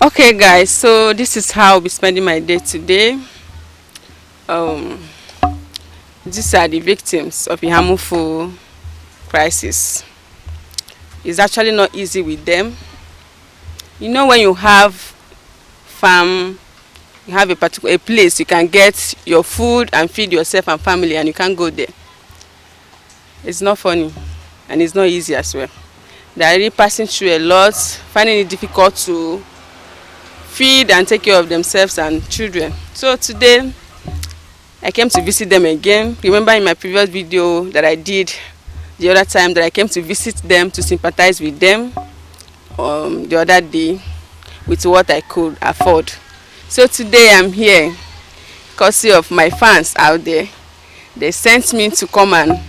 Okay, guys, so this is how I'll be spending my day today. These are the victims of Ehamufu crisis. It's actually not easy with them. You know, when you have farm, you have a place you can get your food and feed yourself and family, and you can't go there. It's not funny, and it's not easy as well. They are really passing through a lot, finding it difficult to feed and take care of themselves and children. So today I came to visit them again. Remember in my previous video that I did the other time that I came to visit them, to sympathize with them the other day with what I could afford. So today I'm here courtesy of my fans out there. They sent me to come and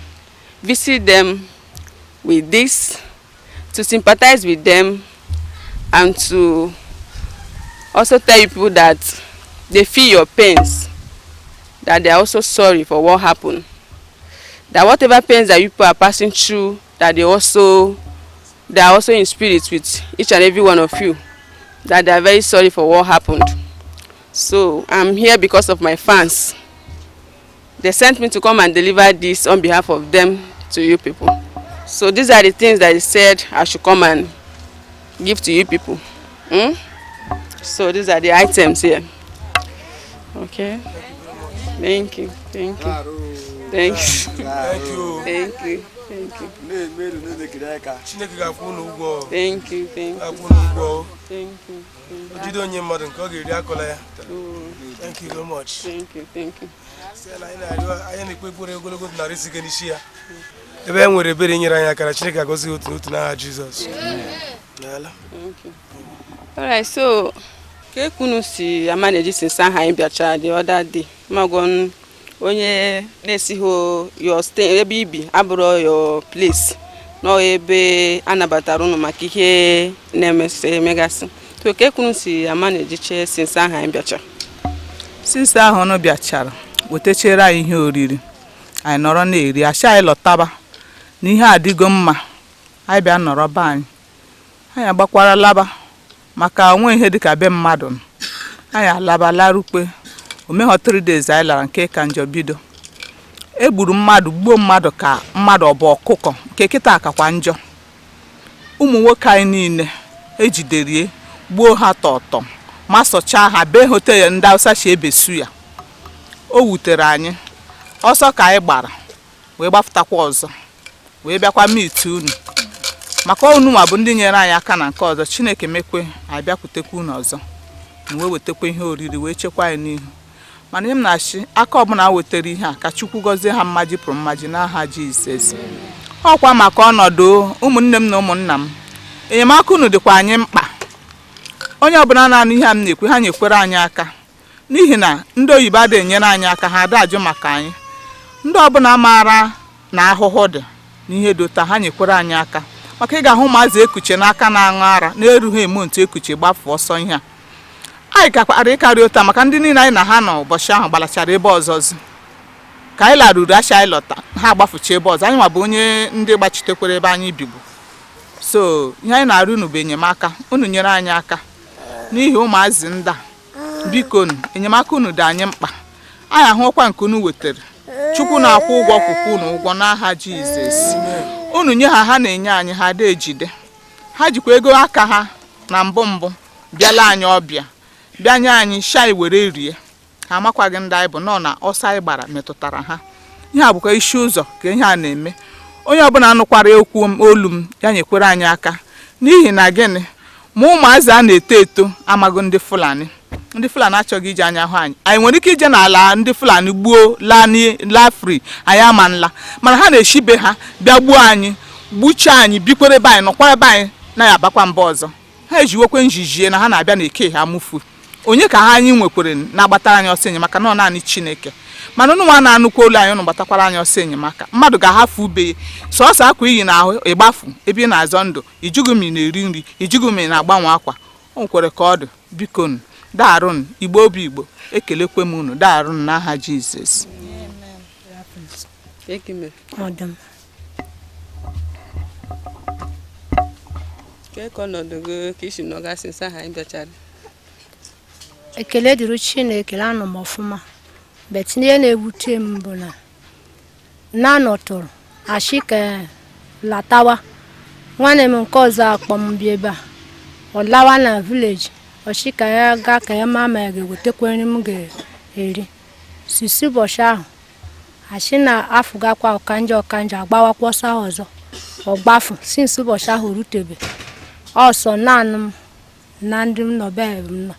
visit them with this, to sympathize with them, and to also tell you people that they feel your pains, that they are also sorry for what happened, that whatever pains that you people are passing through, that they are also in spirit with each and every one of you, that they are very sorry for what happened. So I'm here because of my fans. They sent me to come and deliver this on behalf of them to you people. So these are the things that they said I should come and give to you people. So these are the items here. Okay. Thank you. Thank you. Thank you. Thank you. Thank you. Thank you. Thank you. Thank you. Thank you. Thank you very much. Thank you. Thank you. Alright, so Kekunu si manage since I the other day. Magon onye nesiho your stay baby abro your place. No ebe anabatara unu maka ihe na-emese megasi. So Kekunu si manage che since I bịacha. Since ahụ no bịachara, wetechere anyị ihe oriri. Anyị nọrọ na-eri, asha anyị lọtaba. N'ihe adịgo mma. Anyị bịa nọrọ ba anyị. Anyị agbakwara laba maka onwe ihe dịka be mmadụ. Anyị alaba larukpe. O meho 3 days anyị lara nke ka njọ bido. Egburu mmadụ, gbuo mmadụ ka mmadụ ọ bụ ọkụkọ, nke kịta akakwa njọ. Ụmụ nwoke anyị niile ejiderie, gbuo ha tọtọ, ma sọchaa ha be hotel ndị Hausa shi ebesu ya. O wutere anyị. Ọsọ ka anyị gbara, wee gbafụtakwa ọzọ, wee bịakwa meet unu. Maka unu nwa bụ ndị nyere anyị aka na nke ọzọ, Chineke mekwe anyị bịakwutekwa unu ọzọ. Wee wetekwa ihe oriri wee chekwa anyị n'ihu. Mana ihe m na-achị aka ọbụla wetere ihe a ka Chukwu gọzie ha mmaji pụrụ mmaji n'aha Jizọs. Ọkwa maka ọnọdụ ụmụnne m na ụmụnna m. Enyemaka unu dịkwa anyị mkpa. Onye ọbụla na-anụ ihe m na-ekwe, ha nyekwere anyị aka. N'ihi na ndị oyibo adịghị enyere anyị aka, ha adajụ maka anyị. Ndị ọbụla maara na ahụhụ dị n'ihe dota, ha nyekwere anyị aka. Maka ị ga-ahụ maazị ekuche n'aka na-aṅụ ara na-erughị eme otu ekuche gbafu ọsọ ihe a. Anyị gakwara ịkarị ụta maka ndị niile anyị na ha nọ ụbọchị ahụ gbalachara ebe ọzọzi. Ka anyị laruru asha anyị lọta, ha agbafucha ebe ọzọ. Anyị nwa bụ onye ndị gbachitekwara ebe anyị bibu. So ihe anyị na-arụ unu bụ enyemaka, unu nyere anyị aka. N'ihi ụmụazị ndị a, biko enyemaka unu dị anyị mkpa. Anyị ahụkwa nke unu wetere. Chukwu na-akwụ ụgwọ kwụkwụ unu ụgwọ n'aha Jizọs. Unu nye ha, ha na-enye anyị, ha dị ejide. Ha jikwa ego aka ha na mbụ bịala anyị ọbịa. Bịanye anyị shai were rie. Ha amakwaghị ndị anyị bụ nọ na ọsọ anyị gbara metụtara ha. Ihe a bụkwa isi ụzọ ka ihe a na-eme. Onye ọbụla anụkwara okwu olu m ya nyekwere anyị aka. N'ihi na gịnị? Ma ụmụazị a na-eto eto amaghị ndị Fulani. Ndị Fulani achọghị ije anya hụ anyị. Anyị nwere ike ije n'ala ndị Fulani gbuo la free, anyị ama nla. Mana ha na-eshibe ha bịa gbuo anyị, gbuchaa anyị, bikwere ebe anyị, nọkwa ebe anyị na-abakwa mba ọzọ. Ha ejiwekwe njijie na ha na-abịa na Ehamufu. Onye ka ha anyị nwekwere na-agbatara anyị ọsọ enyemaka nọ naanị Chineke. Mana unu nwa na-anụkwa olu anyị, unu gbatakwara anyị ọsọ enyemaka. Mmadụ ga-ahafụ ube sọọsọ akwa iyi n'ahụ ịgbafu ebe ị na-azọ ndụ, ijugu m na-eri nri, ijugu m na-agbanwe akwa. O nkwere ka ọ dị. Biko unu daarụ Igbo obi Igbo, ekelekwe m unu, daarụ n'aha Jizọs. Amen. Ke kono dogo kishi noga sinsa ha imbachari. ekele dịrị Chineke anọ m ọfụma bet ihe na-ewute m bụ na anọtụrụ achị ka latawa nwanne m nke ọzọ akpọ m bịa ebe a ọ lawa na village ọchị ka ya gaa ka ya maa ma ya ga-ewetekwa nri m ga-eri sisi ụbọchị ahụ achị na-afụgakwa ọkanja agbawakwa ọsọ ọzọ ọgbafu since ụbọchị ahụ rutebe ọsọ naanị m na ndị m nọ be m nọ.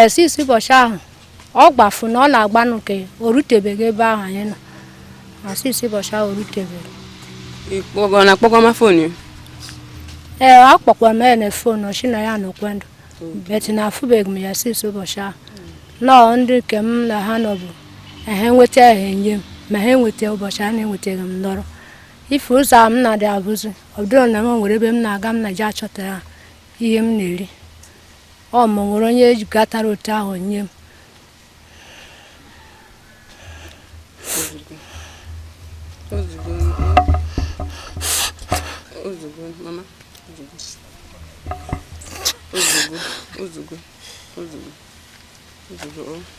Since ụbọchị ahụ ọ gbafu na ọ na-agbanụ nke o rutebeghị ebe ahụ anyị nọ na since ụbọchị ahụ o rutebeghị. Ọ kpọkwa m ya na fon ọchị na ya nọkwa ndụ bet na afụbeghị m ya since ụbọchị ahụ nọọ ndị nke m na ha nọ bụ ha enweta ha enye m ma ha enweta ụbọchị a na-enwetaghị m nọrọ ife ụzọ a m na-adị abụzi ọ bụrụ na m nwere ebe m na-aga m na-eji achọtara ihe m na-eri ọ ma nwere onye gatara otu ahụ nye m.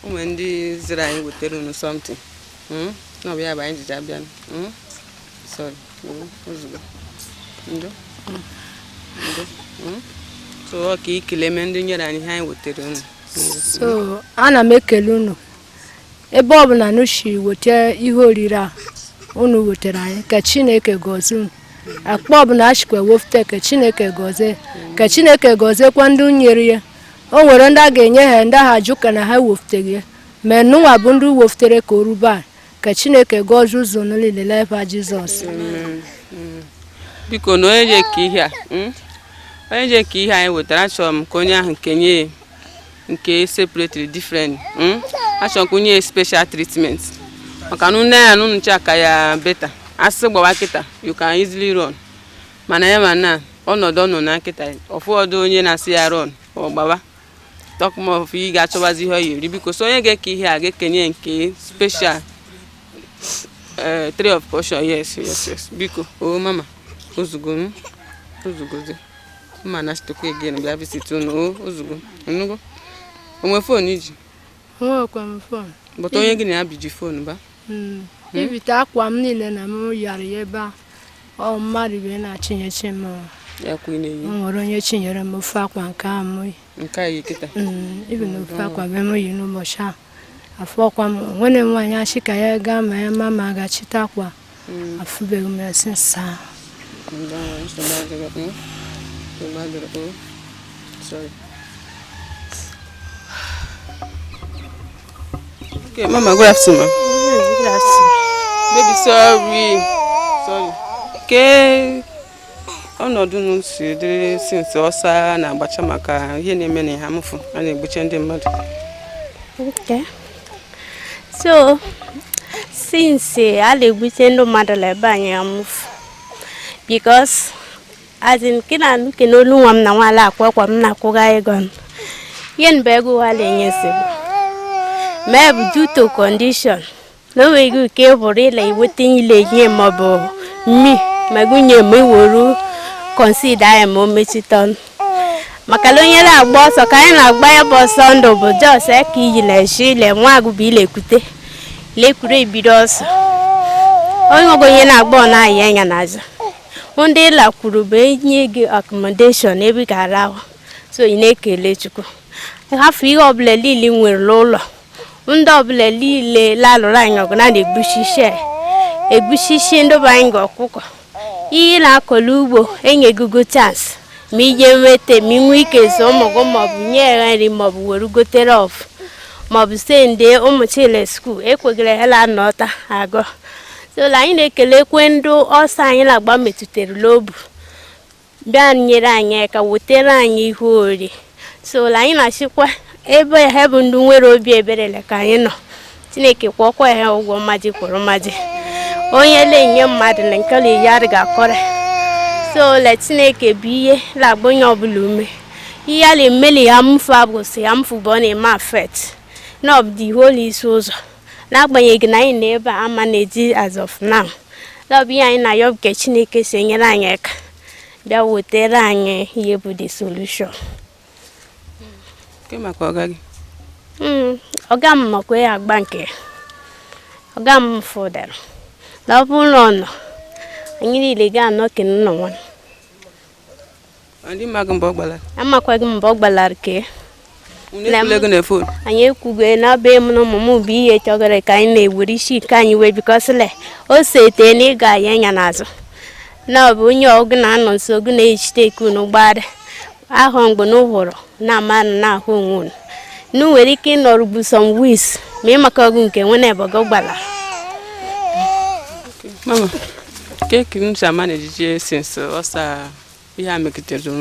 Ụmụ ndị ziri anyị wetara unu something na ọ bụ ya bụ anyị jiji abịa sorry ozugbo ndo so ọ ka ikele me ndị nyere anyị ihe anyị wetara unu. So ana m ekele unu ebe ọ bụla n'ushi weta ihe oriri a unu wetara anyị ka Chineke gọzie unu akpa ọbụla achịkwa wefute ka Chineke gọzie ka Chineke gọziekwa ndị nyere ya o nwere ndị a ga-enye ha ndị ha jụ ka na ha wefteghị ma nụnwa bụ ndị weftere ka o rube anyị ka Chineke gọzie ụzọ niile n'ebe Jizọs. Biko na onye je ka ihe anyị wetara achọrọ m ka onye ahụ kenye nke separately different achọrọ ka onye special treatment maka na nne ya nụnụcha ka ya beta asị gbawa kịta you can easily run mana ya mana ọnọdụ ọ nọ na nkịta ụfọdụ onye na-asị ya run ọ gbawa tọkụmọfụ ị ga-achọbazi ihe ọ yiri biko so onye ga-eke ihe a ga-ekenye nke special 3 of portion. Yes biko mama ozugozi mma na stokwe again bịa visit unu ozugbo Enugu onwe phone iji nwekwa m phone but onye gị na biji phone ba ibite akwa m niile na m yara ebe a ọ mmadụ be na-achinyechi m ya kwa na-eyi nwere onye chinyere m ofe akwa nke a m nke a yi kịta ibi na ofe akwa be m yi n'ụbọchị a afọkwa m nwene m nwaanyị achị ka ya gaa ma ya mama agachite akwa afụbeghị m ya since ahụ. Sorry. Okay, Mama, good afternoon. Good afternoon. Baby, sorry. Okay. Ọnọdụ n'usi dịrị since ọsa na-agbacha maka ihe na-eme na Ehamufu a na-egbuche ndị mmadụ. Okay. So, since I live within the mother lab, I move because as in Kina looking only one now, I like what I'm not going. Yen Begu Allen, maybe due to condition. No way you care for it like within lay mobile. Me, my good me will consider a moment it on. Macalonia boss or kind of buy a boss on the just a key in a shield and one would be lekute. Lekure bidos. Only going a born I young and as one day la kurube give accommodation every car so in a electrical. I have few of the lily with Lola. One double lily la line of a bushy share. A bushy shindo buying or cook. E la colubo, ain't a good chance. Me wete mi wike so mo go mob nye ri mob woru go tear off mob say nde o mo chile school e kwegere hela nota ago so la ine kele kwendo o san la gba metutere lobu bia nyere anya ka wotere anyị ihu ori so la ina shikwa ebe hebu ndu nwere obi eberele ka anyị no Chineke kwọkwa ya ụgwọ maji kwuru maji onye le nye mmadụ na nke le yar ga kore so let's make a be la bonyo blume. Yali meli amfago say amfubone ma fet. No the holy souls. Na banyegna neighbor am manage as of now. La be in a yob getchineke singing. bịa wetere anyị ihe bụ the solution. Ke maka ọga gị? Ọga m makwa ya agba nke ọga m fọdụrụ na ọ bụrụ na ọ nọ anyị niile ga-anọ kene nọ nwa. Ndị mmadụ mgbe ọ gbalara? Amakwaghị m mgbe ọ gbalara ke. Anyị ekwugo na be m na ụmụ m bụ ihe chọgara ka anyị na-ewere isi nke anyị wee bikọsịle o sete na ịga ya anya n'azụ na ọ bụ onye ọgụ na-anọ nso ọgụ na-ejite eku n'ụgbọala ahụ mgbe na ụhụrụ na-ama na-ahụ onwe unu nu nwere ike ịnọrụ bụ some weeks ma ịmaka ọgụ nke nwe na-ebe ọgụ gbara. Mama, ke kiri ncha ma na-ejije since ọsa ihe a megitere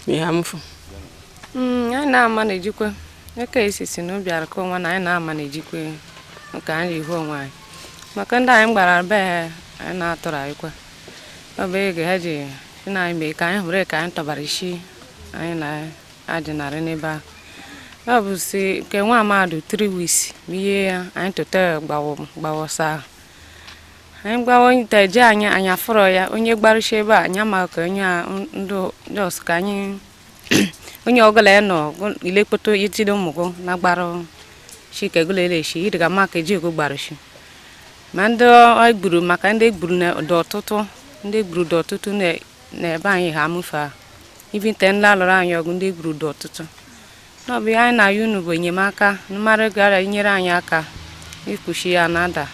Ehamufu? Anyị na-ama na-ejikwa eke isisi na obi arụkọ nwa na anyị na-ama na-ejikwa nke anyị ihu onwe anyị maka ndị anyị gbara be anyị na-atụrụ anyị kwa ọ bụ ege ha ji na anyị mee ka anyị hụrụ ka anyị tọbara isi anyị na-adịnarị n'ebe ahụ. Ọ bụ si nke nwa amadụ 3 weeks bụ ihe ya anyị tụta gbawọsa anyị gbawa onye teje anyị afụrọ ya onye gbarụcha ebe a anyị ama ka onye ndụ jos ka anyị onye ọgọla ya nọ ilekpoto yitide ụmụgụ na gbara shike gụleleshi ịdịga maka eji ego gbarụshi ma ndị egburu maka ndị egburu dị ọtụtụ n'ebe anyị Ehamufu a ibi nte ndị alụrụ anyị ọgụ ndị egburu dị ọtụtụ n'ọbụ anyị na-ayụ unu bụ enyemaka mmadụ gara inyere anyị aka ikpuchi ya na-ada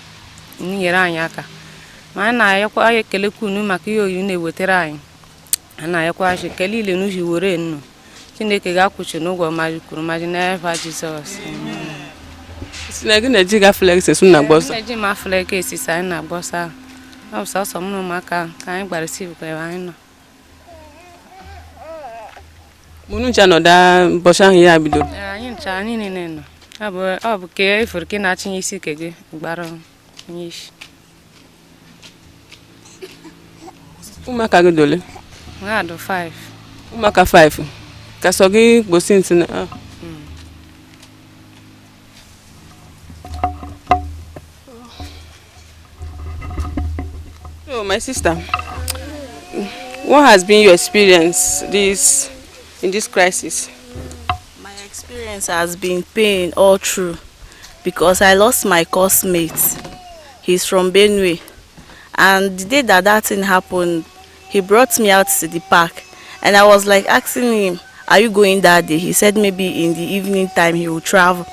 nyere anyị aka ma anyị na-ayakwa ekelekwa unu maka ihe oyi na-ewetara anyị a na-ayakwa achị kele ile n'uji were nnu Chineke ga-akwụchi n'ụgwọ mmadụ kwuru mmadụ n'efa Jizọs. Si na gị na-eji gafere esisi na gbọsa? Na-eji ma afere ka esisi anyị na-agbọsa ọ bụ sọsọ m na ụmụaka ka anyị gbara isi bụkwa ebe anyị nọ. Mụnụ ncha nọda mbọchị ahụ ya bidoro? Anyị ncha anyị niile nọ ọ bụ ka ifuru ka na-achịnye isi ke gị gbara onye isi. Ụmụaka gị dole? Ha dị 5. Ụmụaka 5? Ka sọ gị gbosi ntị na So my sister, what has been your experience in this crisis? My experience has been pain all through because I lost my course mate. He's from Benue, and the day that thing happened, he brought me out to the park, and I was like asking him, "Are you going that day?" He said maybe in the evening time he will travel.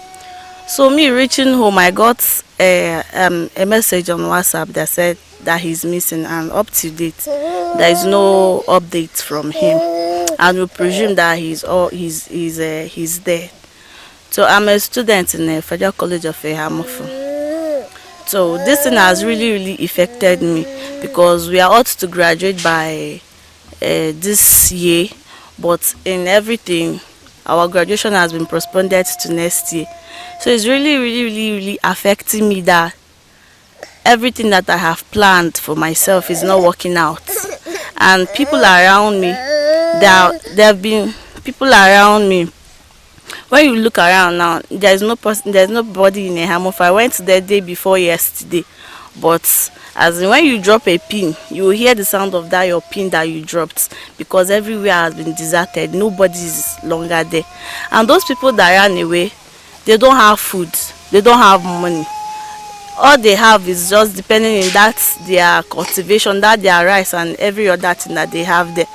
So me reaching home, I got a message on WhatsApp that said that he's missing, and up to date there is no update from him, and we presume that he's dead. So I'm a student in the Federal College of Ehamufu. So this thing has really affected me because we are ought to graduate by this year, but in everything our graduation has been postponed to next year. So it's really affecting me that everything that I have planned for myself is not working out. And people around me, there have been people around me. When you look around now, there's nobody in Ehamufu. I went there day before yesterday, but as in when you drop a pin, you will hear the sound of that your pin that you dropped because everywhere has been deserted. Nobody is longer there, and those people that ran away, they don't have food, they don't have money. All they have is just depending on that their cultivation, that their rice and every other thing that they have there.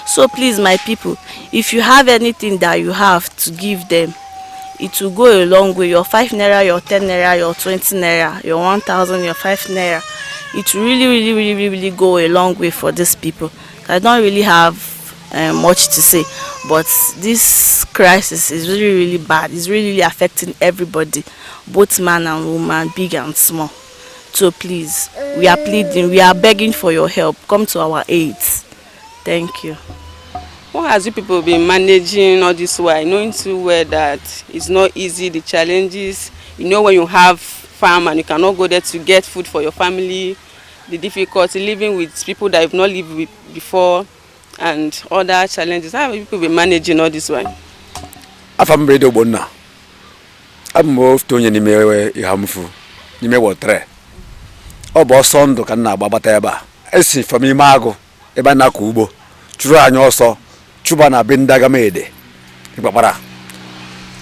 So please, my people, if you have anything that you have to give them, it will go a long way. Your 5 naira, your 10 naira, your 20 naira, your 1,000, your 5 naira. It will really go a long way for these people. I don't really have much to say, but this crisis is really bad. It's really affecting everybody, both man and woman, big and small. So please, we are pleading, we are begging for your help. Come to our aid. Thank you. How has you people been managing all this while, knowing too well that it's not easy, the challenges, you know, when you have farm and you cannot go there to get food for your family, the difficulty living with people that you've not lived with before, and other challenges. How have you people been managing all this while? I'm ready to go. I'm moved to Ehamufu, water. Obo sondo kana babateba. Esi from Imago, eba na kubo. chụrụ anyị ọsọ chụba na be ndị agamede ịkpakpara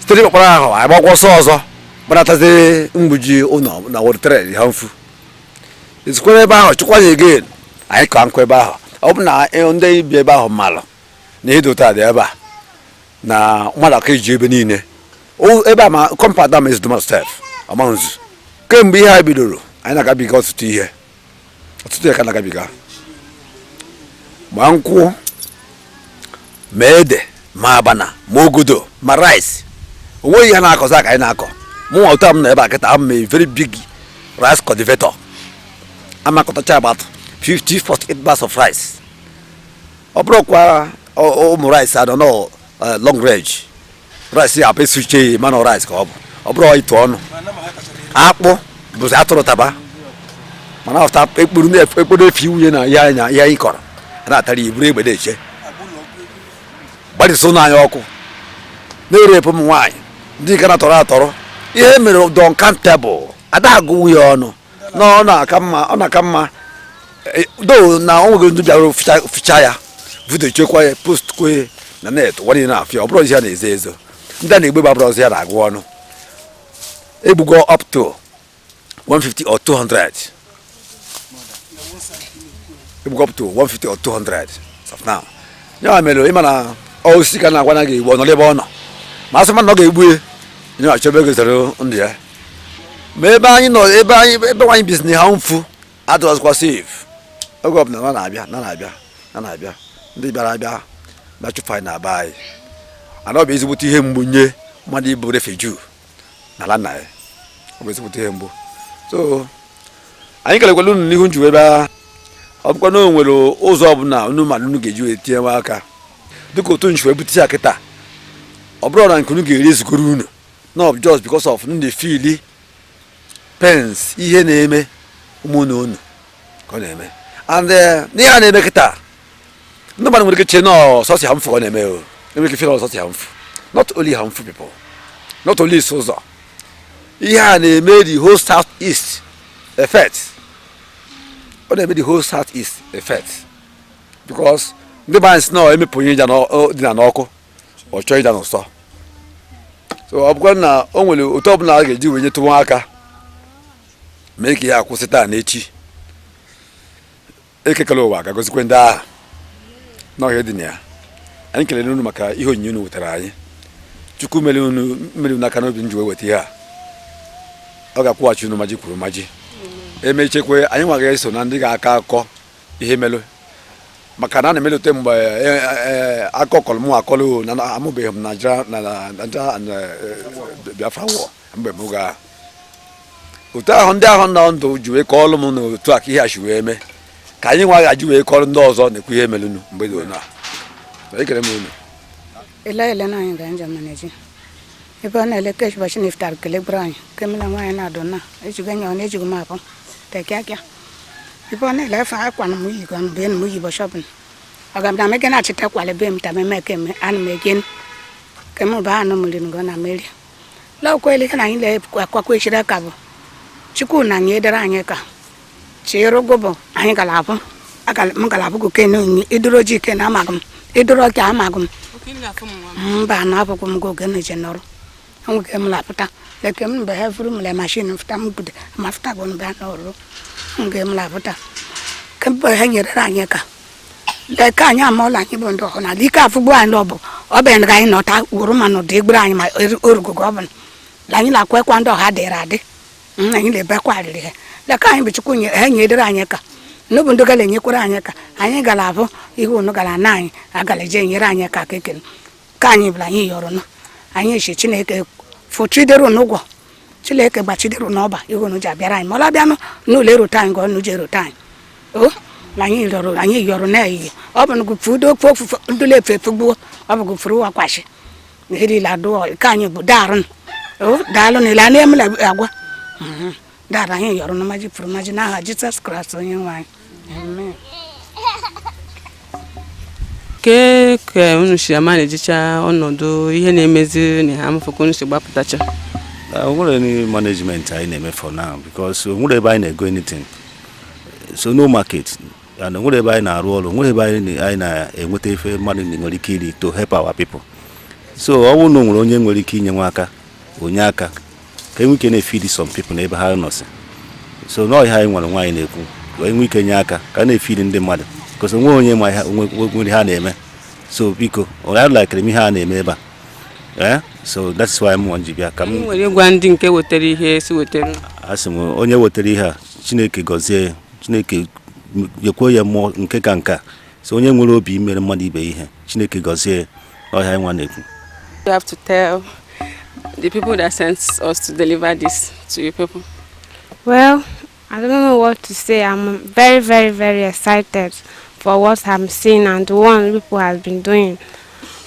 site n'ịkpakpara ahụ anyị gbakwa ọsọ ọzọ gbanatazi mgbuji ụlọ na wọtere Ehamufu ezikwara ebe ahụ chụkwa anyị again anyị ka nkwa ebe ahụ ọ bụ na ndị bi ebe ahụ malụ na ihe dị ụta dị ebe a na mmadụ aka iji ebe niile ebe a ma kọmpand a ma ezidoma stef amanzu kemgbe ihe a bidoro anyị na-agabiga ọtụtụ ihe ka na-agabiga ma nkwụ ma ede ma abana ma ogodo ma rice onweghị ihe na-akọzi aka anyị na-akọ mụ nwa ụta m na ebe a kịta am a very big rice cultivator amakọtacha about 50-48 bags of rice ọ bụrụkwa ụmụ rice adọ nọ long range rice ya esuche manụ rice ka ọ bụrụ ịtụ ọnụ akpụ bụzi atụrụ taba mana ọta ekpuru efi nwunye na ihe anyị kọrọ a na-atara iburu egbede eche gbadịsị ụlọ anyị ọkụ na-erepụ ụmụ nwaanyị ndị nke na-atọrọ atọrọ ihe mere don kantebụl ada agụwu ya ọnụ na ọ na-aka mma do na ọ nweghị ndị bịara ficha ya vidio chekwa ya post kwe na net wanye na afịa ọ bụrụ ya na-ezo ezo ndị a na-egbe babụrụ ọzọ ya na-agụ ọnụ egbugo up to 150 or 200 egbugo up to 150 or 200 of now ya mere ịma na osisi ka na-agwa na ga-egbu ọnọ ebe ọ nọ ma asị ma na ọ ga-egbu ya nye achọbe ego zere ndụ ya ma ebe anyị nọ ebe anyị bizi na Ehamufu adịghịzikwa safe oge ọbụla na-abịa ndị bịara abịa bịachụfụ anyị na be anyị ana ọ bụ ezigbote ihe mgbu nye mmadụ ịbụ refugee n'ala nna ya ọ bụ ezigbote ihe mgbu so anyị kelekwala unu n'ihu nju ebe ọ bụkwa na o nwere ụzọ ọbụla unu mmadụ unu ga-eji wee tinye nwa aka dịka otu nchu ebute ya kịta ọ bụrụ na nke unu ga-eri ezigoro unu not just because of ndị fili pens ihe na-eme ụmụnne unu ka ọ na-eme and n'ihe a na-eme kịta ndị mmadụ nwere ike chee nọ sọsị Ehamufu ọ na-eme o enwere ike feel sọsị Ehamufu not only Ehamufu people not only isi ụzọ ihe a na-eme the whole south east effect ọ na-eme the whole south east effect because ndị be anyị si na emepụ onye dị na n'ọkụ ọ chọọ ịja n'ụsọ so ọ bụkwa na o nwere otu ọbụla a ga-eji wee nyetụ nwa aka mee ka ya akwụsị taa n'echi ekekele ụwa ga-agọzikwe ndị agha n'ọhịa dị na ya anyị kelere unu maka ihe onyinye unu wetara anyị Chukwu mere unu aka n'obi nji wee weta ihe a ọ ga-akwụghachi unu maji kwuru maji emechekwe anyị nwa ga-eso na ndị ga-aka akọ ihe melụ maka na na-emelite mgbe akọkọrọ m akọlụ na amụbeghị m na Biafra war mgbe m ga otu ahụ ndị ahụ nọ ndụ ji wee kọọlụ m na otu a ka ihe a chi wee mee ka anyị nwa ga-ji wee kọrọ ndị ọzọ na-ekwu ihe melụnụ mgbe dị ona ekele m unu ele na anyị ga njem maneji ebe ọ na-ele kesh ụbọchị na iftar kele gburu anyị kemela nwaanyị na-adụ na ejigo nya ọ na-ejigo m apụ tekịakịa ebe ọ na-ele efe akwana m yi gwa mbe m yi bọshọpụ ọ ga na mege na-achịta kwale be m tame me keme ana m egen kem ba anụ mmiri ngo na meri laukwa ele na anyị le akwakwa echiri aka bụ Chukwu na anyị edere anyị ka chiro gobo anyị galabụ m galabụ go kenu idoro ji ke na amagum idoro ka amagum mba na abụkwụ m go gene jenọrọ nwoke m lapụta leke m mgbe ha furu m le machine fụta m bude ma fụta go mba n'ọrụ nge m lapụta kemgbe ha nyere anyị ka leke anyị amụọla anyị bụ ndị ọhụrụ na dike afụgbu anyị ọ bụ ọ bụ nga anyị nọta wuru ma nọ dị egburu anyị ma orugogo ọ bụ na anyị na-akwekwa ndị ọha dịrị adị anyị na-ebekwa arịrị ha leke anyị bụ Chukwu ha nyedere anyị ka n'obu ndị gala enyekwara anyị ka anyị gara abụ ihe unu gara na anyị agala je nyere anyị ka ekele ka anyị bụla anyị yọrọ nụ anyị echi Chineke fụchidero n'ụgwọ Chineke gbachidero n'ọba ihe unu ji abịara anyị ma ọ labịanụ n'ụlọ erota anyị ka ọnụ ji erota anyị o na anyị yọrọ na ehihie ọ bụ ngụpụ udo okwu ofufe ndụla efe efegbuo ọ bụ gụfuru wakwashi na ihe niile adụọ ka anyị bụ daarụ o daalụ na ile a na-emela agwa dara anyị yọrọ na maji pụrụ maji n'aha Jizọs Kraịst onye nwe anyị amen. Ka unu si ama na-ejicha ọnọdụ ihe na-emezi na Ehamufu ka unu si gbapụtacha o nwere any management anyị na-eme for now because o nwere ebe anyị na-ego anything so no market and whatever in our role, whatever in a to help our people. So I won't know only when Kinyaka, Unyaka, can we can feed some people neighbor house. So now I have one wine when we can yaka, can they feed in the mother? Because I'm only my name. So because or I like me name. Yeah, so that's why I'm one Jibia coming. When you go and think what there is, so what there. As only what there is, Chineke Goze, Chineke, Yokoya more in Kekanka. So only will be made money by here. Chineke Goze, or I want it. You have to tell the people that sent us to deliver this to you people. Well, I don't know what to say. I'm very, very, very excited for what I'm seeing and the one people have been doing.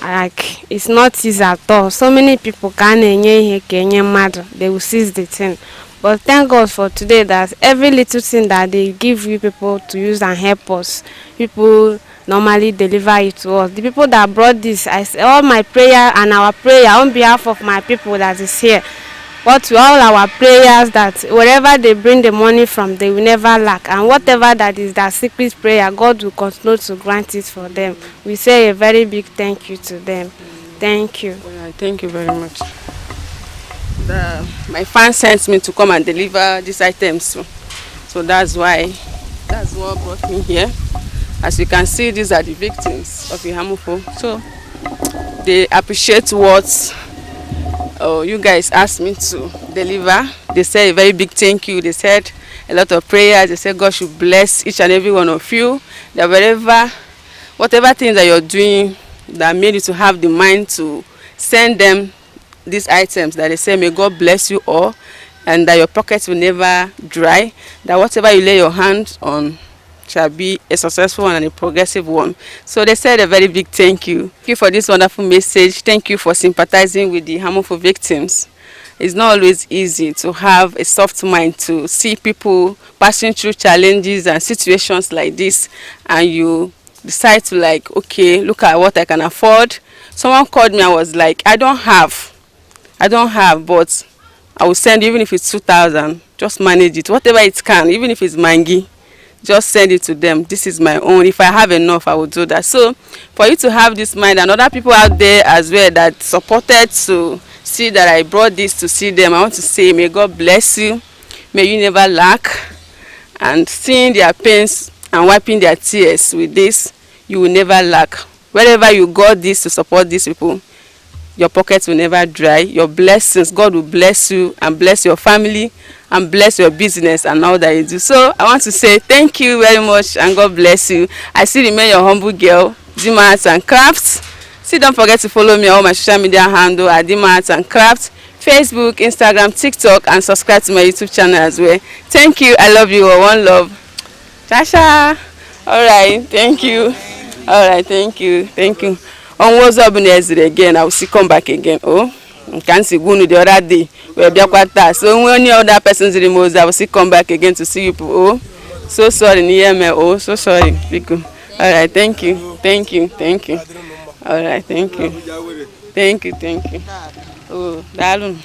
Like, it's not easy at all. So many people can't mad. They will seize the thing. But thank God for today that every little thing that they give you people to use and help us, people normally deliver it to us. The people that brought this, I say all my prayer and our prayer on behalf of my people that is here. But to all our prayers that wherever they bring the money from, they will never lack. And whatever that is their secret prayer, God will continue to grant it for them. We say a very big thank you to them. Thank you. Well, thank you very much. My fan sent me to come and deliver these items. So that's what brought me here. As you can see, these are the victims of Ehamufu. So they appreciate what you guys asked me to deliver. They said a very big thank you. They said a lot of prayers. They said God should bless each and every one of you. That whatever thing that you're doing that made you to have the mind to send them these items, that they say may God bless you all, and that your pockets will never dry. That whatever you lay your hand on shall be a successful one and a progressive one. So they said a very big thank you. Thank you for this wonderful message. Thank you for sympathizing with the Ehamufu victims. It's not always easy to have a soft mind to see people passing through challenges and situations like this, and you decide to like, okay, look at what I can afford. Someone called me, I was like, I don't have, but I will send, even if it's 2,000, just manage it, whatever it can, even if it's mangi. Just send it to them. This is my own. If I have enough, I will do that. So for you to have this mind, and other people out there as well that supported to see that I brought this to see them, I want to say may God bless you. May you never lack. And seeing their pains and wiping their tears with this, you will never lack. Wherever you got this to support these people, your pockets will never dry. Your blessings, God will bless you and bless your family and bless your business and all that you do. So I want to say thank you very much and God bless you. I still remain your humble girl, Dimma Arts and Crafts. Still don't forget to follow me on all my social media handle at Dimma Arts and Crafts, Facebook, Instagram, TikTok, and subscribe to my YouTube channel as well. Thank you. I love you all. One love. Tasha. All right. Thank you. All right. Thank you. Thank you. On WhatsApp again, I will see come back again. Oh, can't see go the other day. We be kwata. So when any other person's remote, I will see come back again to see you. Oh, so sorry, near me. Oh, so sorry. All right, thank you, thank you, thank you. All right, thank you, thank you, thank you. Oh, darling.